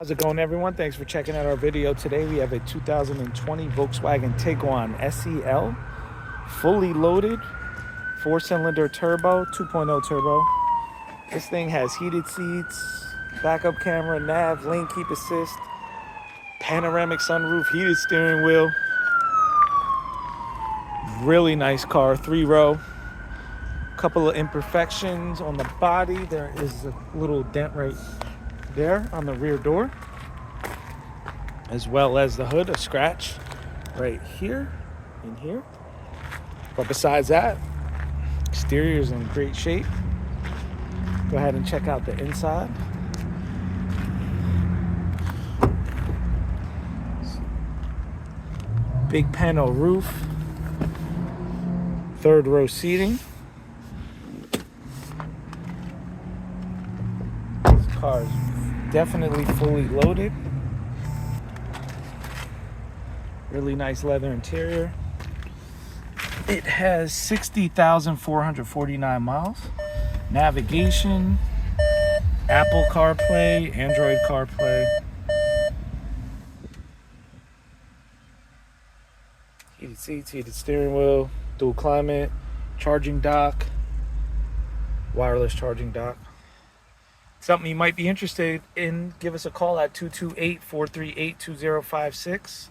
How's it going, everyone? Thanks for checking out our video. Today we have a 2020 Volkswagen Tiguan SEL, fully loaded, 4-cylinder turbo, 2.0 turbo. This thing has heated seats, backup camera, nav, lane keep assist, panoramic sunroof, heated steering wheel. Really nice car, 3-row. Couple of imperfections on the body. There is a little dent right there on the rear door, as well as the hood, a scratch right here and here. But besides that, exterior is in great shape. Go ahead and check out the inside. Big panel roof, 3rd-row seating. This car is definitely fully loaded. Really nice leather interior. It has 60,449 miles. Navigation, Apple CarPlay, Android CarPlay. Heated seats, heated steering wheel, dual climate, charging dock, wireless charging dock. Something you might be interested in, give us a call at 228-438-2056.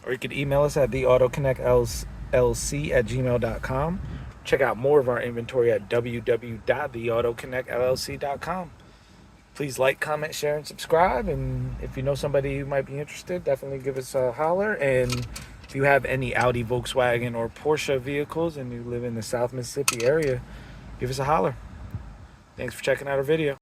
Or you could email us at theautoconnectllc@gmail.com. Check out more of our inventory at www.theautoconnectllc.com. Please like, comment, share, and subscribe. And if you know somebody who might be interested, definitely give us a holler. And if you have any Audi, Volkswagen, or Porsche vehicles and you live in the South Mississippi area, give us a holler. Thanks for checking out our video.